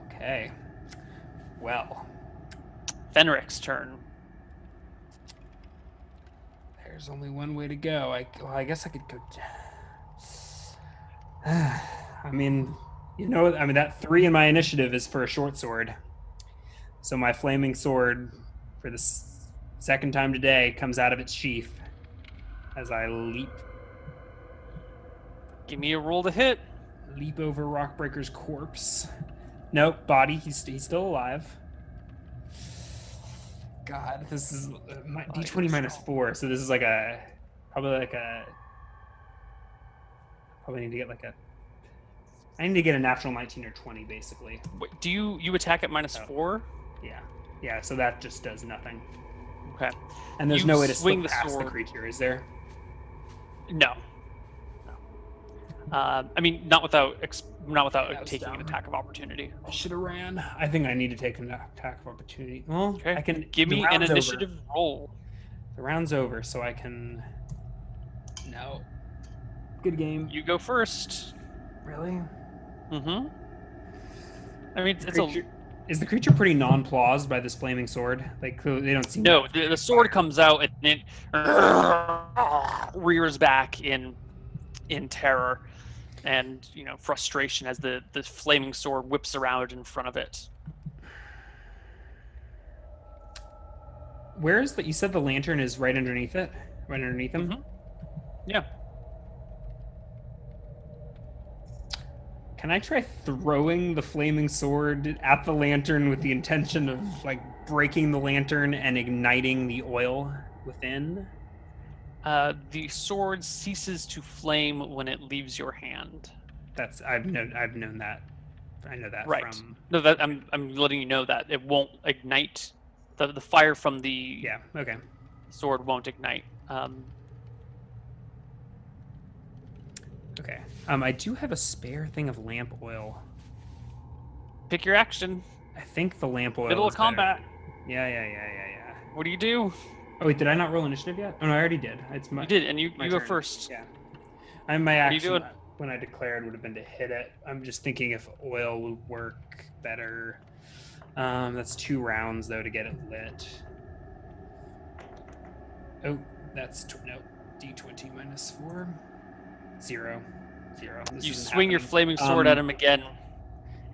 Okay. Well, Fenrich's turn. there's only one way to go. I guess I could go. I mean, that 3 in my initiative is for a short sword. So my flaming sword, for the second time today, comes out of its sheath as I leap Give me a roll to hit. over Rockbreaker's corpse. Nope, body. He's still alive. God, this is my D20 minus 4, so this is probably need to get I need to get a natural 19 or 20 basically. Wait, do you attack at -4? Yeah, so that just does nothing. Okay. And there's You no way to swing swing the past the sword. creature, is there? No. I mean, not without was taking an dumb. attack of opportunity. I should have ran. I think I need to take an attack of opportunity. Well, Okay. I can Give the me an round's initiative over. roll. The round's over, so I can. No. Good game. You go first. Really? Mm-hmm. I mean, Is the creature pretty non-plused by this flaming sword? Like, they don't seem. No, the sword comes out and it rears back in terror and frustration as the flaming sword whips around in front of it. Where is that? You said the lantern is right underneath it, right underneath him. Mhm. Yeah. Can I try throwing the flaming sword at the lantern with the intention of breaking the lantern and igniting the oil within? The sword ceases to flame when it leaves your hand. I've known that. I know that Right. from. No, that I'm letting you know that it won't ignite. The fire from the Yeah. Okay. sword won't ignite. Okay. I do have a spare thing of lamp oil. Pick your action. I think the lamp oil. Middle is of combat. better. Yeah. What do you do? Oh wait, did I not roll initiative yet? Oh no, I already did. It's my. You did, and you my go turn. first. Yeah. My you action doing? when I declared would have been to hit it. I'm just thinking if oil would work better. That's 2 rounds though to get it lit. Oh, that's no. D20 minus 4. 0. This You isn't swing your happening. flaming sword at him again,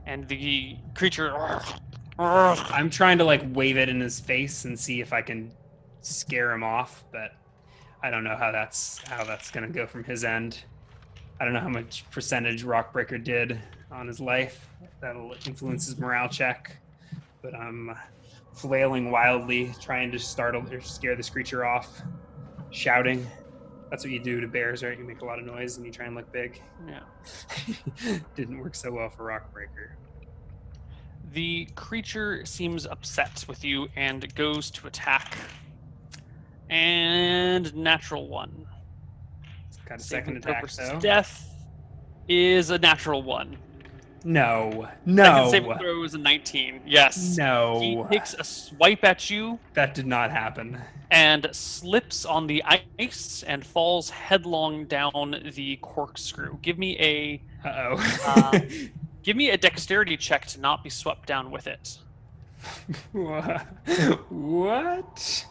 and the creature. I'm trying to wave it in his face and see if I can scare him off, but I don't know how that's gonna go from his end. I don't know how much percentage Rockbreaker did on his life. That'll influence his morale check. But I'm flailing wildly, trying to startle or scare this creature off, shouting. That's what you do to bears, right? You make a lot of noise and you try and look big. Yeah. Didn't work so well for Rockbreaker. The creature seems upset with you and goes to attack. And natural 1. Got a second Saving attack, versus though. Death is a natural 1. No. Second saving throw is a 19. Yes. No. He takes a swipe at you That did not happen. and slips on the ice and falls headlong down the corkscrew. Give me a dexterity check to not be swept down with it. What?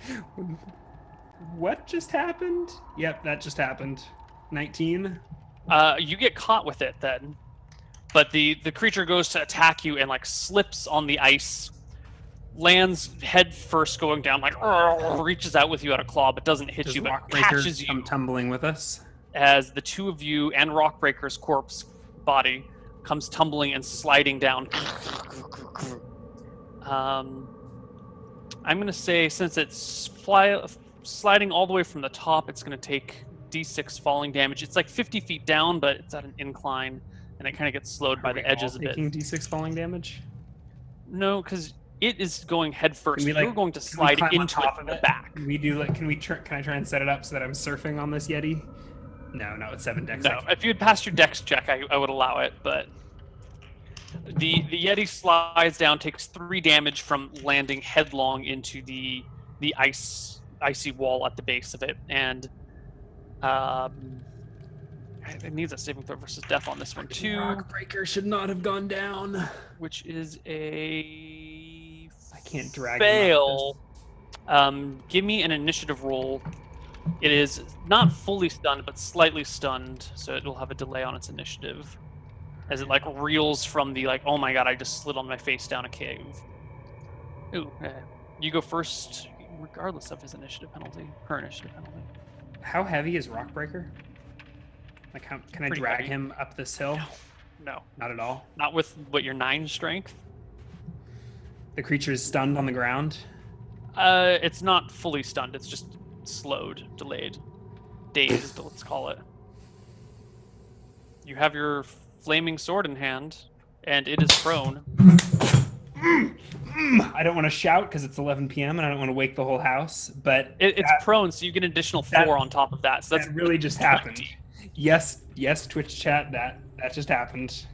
What just happened? Yep, that just happened. 19. You get caught with it then, but the creature goes to attack you and slips on the ice, lands head first going down, reaches out with you at a claw but doesn't hit you, but catches you. Come tumbling with us. As the two of you and Rockbreaker's corpse body comes tumbling and sliding down. I'm going to say, since it's sliding all the way from the top, it's going to take D6 falling damage. It's 50 feet down, but it's at an incline, and it kind of gets slowed by the edges a bit. Taking D6 falling damage? No, because it is going head first. You're going to can we slide climb on into top it from of the back. Can I try and set it up so that I'm surfing on this Yeti? No, it's 7 dex. No, if you had passed your dex check, I would allow it, but The Yeti slides down, takes 3 damage from landing headlong into the icy wall at the base of it, and it needs a saving throw versus death on this one too. Rockbreaker should not have gone down. Which is a I can't drag fail. Give me an initiative roll. It is not fully stunned, but slightly stunned, so it will have a delay on its initiative. As it like reels from the like, oh my god, I just slid on my face down a cave. Ooh, you go first, regardless of his initiative penalty, her initiative penalty. How heavy is Rockbreaker? Like, how can I drag him up this hill? No, not at all. Not with what your 9 strength. The creature is stunned on the ground. It's not fully stunned. It's just slowed, delayed, dazed. Let's call it. You have your flaming sword in hand, and it is prone. I don't want to shout because it's 11 p.m. and I don't want to wake the whole house, but it's prone, so you get an additional 4 on top of that. So that's really just 20. happened. Yes, Twitch chat. That just happened.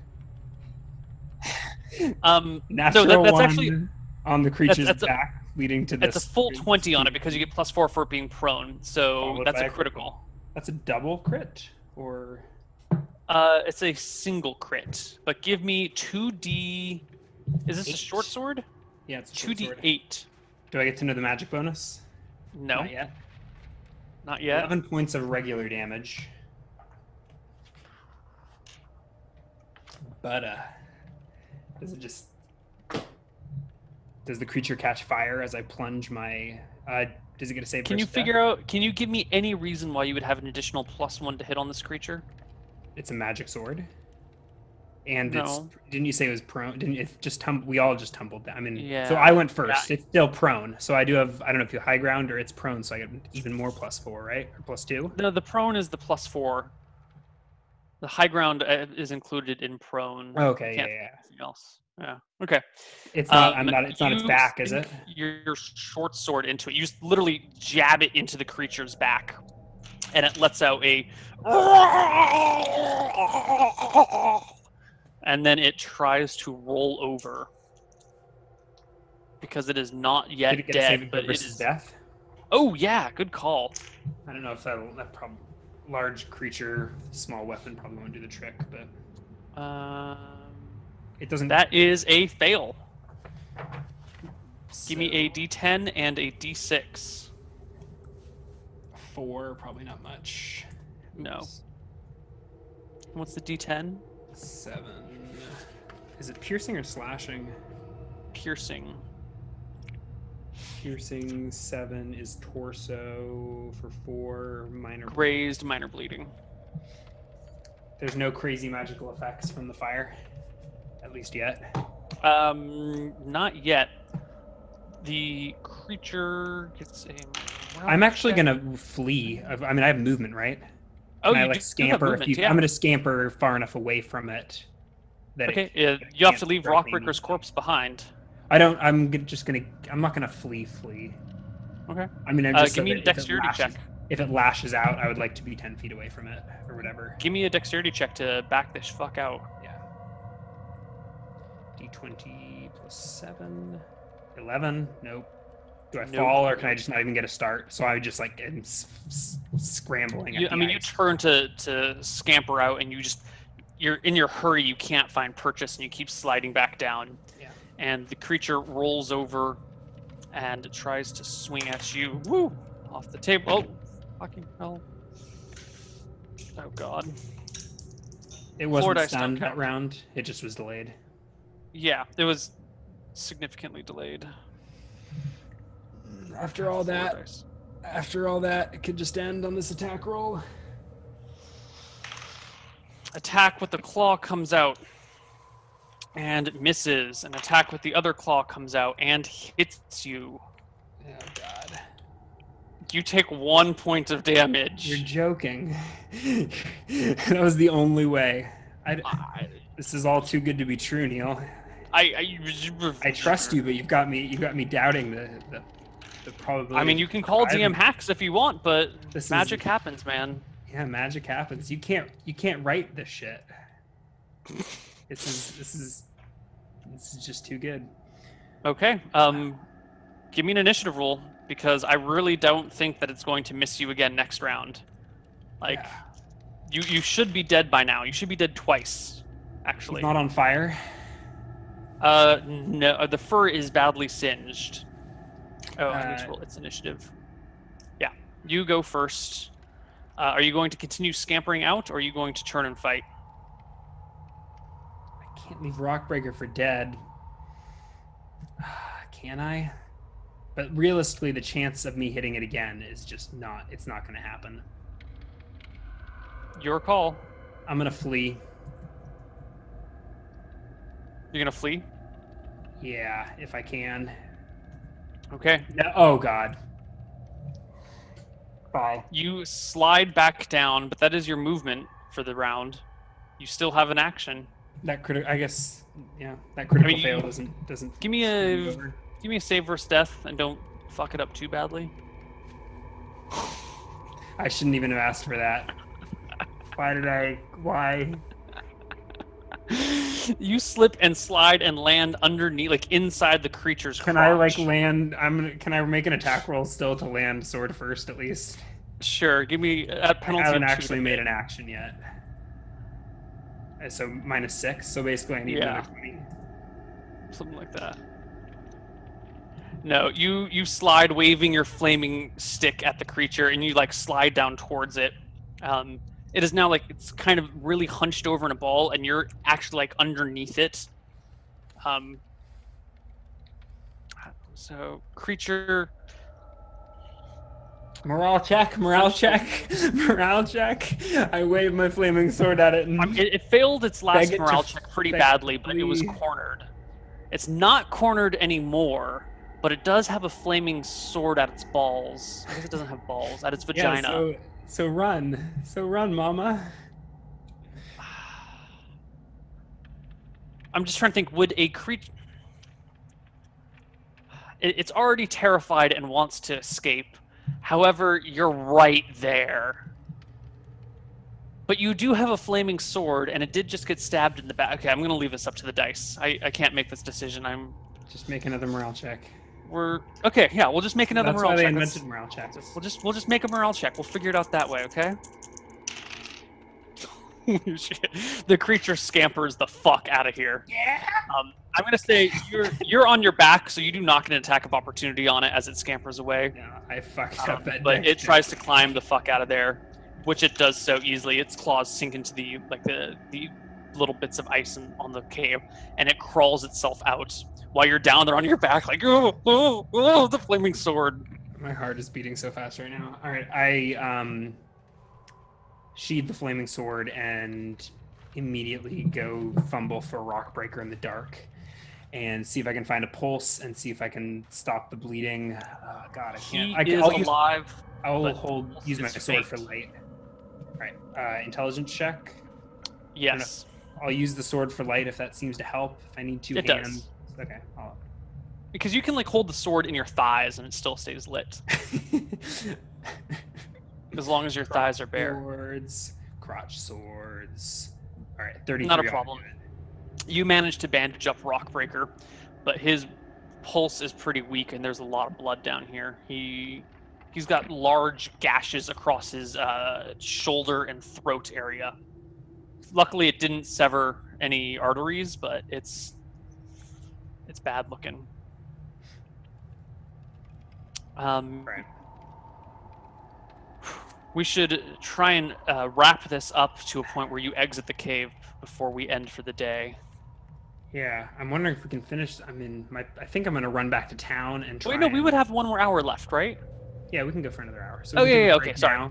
Natural so that's one actually on the creature's back, leading to this. It's a full 20 on it because you get +4 for it being prone. So that's a critical. That's a double crit, or it's a single crit. But give me 2d. Is this 8. a short sword? Yeah, it's a short 2d8. Sword. Do I get to know the magic bonus? No. Not yet. Not yet. 11 points of regular damage. But does the creature catch fire as I plunge my? Does it get a save? Can you figure out? Can you give me any reason why you would have an additional +1 to hit on this creature? It's a magic sword. And no. Didn't you say it was prone? Didn't it just we all just tumbled down? I mean, yeah. So I went first. Yeah. It's still prone. So I do have, I don't know if you high ground or it's prone, so I get even more +4, right? Or +2? No, the prone is the +4. The high ground is included in prone. Okay, yeah. Anything else. Yeah. Okay. It's not. It's not its back, is it? Your short sword into it. You just literally jab it into the creature's back, and it lets out a. And then it tries to roll over because it is not yet dead, but it is death. Oh yeah, good call. I don't know if that probably large creature, small weapon probably won't do the trick, but it doesn't. That is a fail. So, give me a D10 and a D6. 4, probably not much. Oops. No. What's the D10? 7. Is it piercing or slashing? Piercing. Piercing 7 is torso for 4, minor. Grazed, minor bleeding. There's no crazy magical effects from the fire, at least yet. Not yet. The creature gets a. I'm actually gonna flee. I mean, I have movement, right? Oh, you scamper if you. Yeah. I'm gonna scamper far enough away from it. Okay, you have to leave Rockbreaker's corpse behind. I don't. I'm not gonna flee. Okay. I mean, I'm just. Give me a dexterity check. If it lashes out, I would like to be 10 feet away from it or whatever. Give me a dexterity check to back this fuck out. Yeah. D20 plus 7. 11. Nope. Do I fall or can I just not even get a start? So I just like am scrambling. You turn to scamper out and you're in your hurry. You can't find purchase and you keep sliding back down. Yeah. And the creature rolls over and tries to swing at you. Woo! Off the table. Oh, fucking hell. Oh, God. It wasn't stunned that round. It just was delayed. Yeah, it was significantly delayed. After all that, it could just end on this attack roll. Attack with the claw comes out and misses. An attack with the other claw comes out and hits you. Oh, God. You take 1 point of damage. You're joking. That was the only way. This is all too good to be true, Neil. I trust you, but you've got me doubting the probability. I mean, you can call DM hacks if you want, but magic happens, man. Yeah, magic happens. You can't write this shit. This is This is just too good. Okay. Give me an initiative roll, because I really don't think that it's going to miss you again next round. Like, you should be dead by now. You should be dead twice, actually. He's not on fire? No, the fur is badly singed. Oh, I need to roll its initiative. Yeah, you go first. Are you going to continue scampering out, or are you going to turn and fight? I can't leave Rockbreaker for dead. Can I? But realistically, the chance of me hitting it again is just not, it's not going to happen. Your call. I'm going to flee. You're going to flee? Yeah, if I can. Okay. No, oh, God. Bye. You slide back down, but that is your movement for the round. You still have an action. That I guess, yeah, that critical fail doesn't. Give me a save versus death, and don't fuck it up too badly. I shouldn't even have asked for that. Why? You slip and slide and land underneath, like inside the creature's crotch. Can I like land? Can I make an attack roll still to land sword first at least? Sure. Give me a penalty. I haven't actually made an action yet. So -6. So basically, I need another 20. Something like that. No, you slide, waving your flaming stick at the creature, and you like slide down towards it. It is now like it's kind of really hunched over in a ball, and you're actually like underneath it. So creature. Morale check. I wave my flaming sword at it. And it failed its last morale check pretty badly, but it was cornered. It's not cornered anymore, but it does have a flaming sword at its balls. I guess it doesn't have balls, at its vagina. Yeah, so run, mama. I'm just trying to think, would a creature... It's already terrified and wants to escape. However, you're right there. But you do have a flaming sword, and it did just get stabbed in the back. Okay, I'm going to leave this up to the dice. I can't make this decision. Just make another morale check. Okay, yeah, we'll just make another morale check. That's why they invented morale checks. We'll just make a morale check. We'll figure it out that way, okay? The creature scampers the fuck out of here. Yeah. I'm gonna say you're on your back, so you do not get an attack of opportunity on it as it scampers away. No, I fucked up that. But it tries to climb the fuck out of there, which it does so easily. Its claws sink into the little bits of ice on the cave, and it crawls itself out while you're down there on your back, like oh, the flaming sword. My heart is beating so fast right now. All right, I sheathe the flaming sword and immediately go fumble for Rockbreaker in the dark and see if I can find a pulse and see if I can stop the bleeding. Oh, God, I can't. He is alive. I'll use my sword for light. All right, intelligence check. Yes. I'll use the sword for light if that seems to help. If I need two hands. Does. Okay. Because you can like hold the sword in your thighs and it still stays lit. As long as your thighs are bare. Crotch swords. All right, 33. Not a problem. You managed to bandage up Rockbreaker, but his pulse is pretty weak and there's a lot of blood down here. He's got large gashes across his shoulder and throat area. Luckily, it didn't sever any arteries, but it's bad looking. Right. We should try and wrap this up to a point where you exit the cave before we end for the day. Yeah, I'm wondering if we can finish. I think I'm going to run back to town and try. Wait, no, we would have 1 more hour left, right? Yeah, we can go for another hour. So okay, sorry.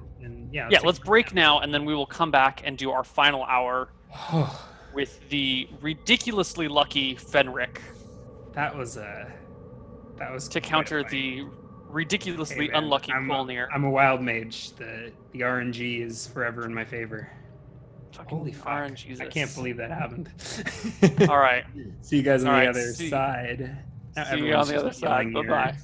Let's break time. now, and then we will come back and do our final hour with the ridiculously lucky Fenrich. That was to counter the ridiculously unlucky Mjolnir. I'm a wild mage. The RNG is forever in my favor. Holy fuck! RNG, I can't believe that happened. All right. See you guys on the other side. See you on the other side. Bye-bye.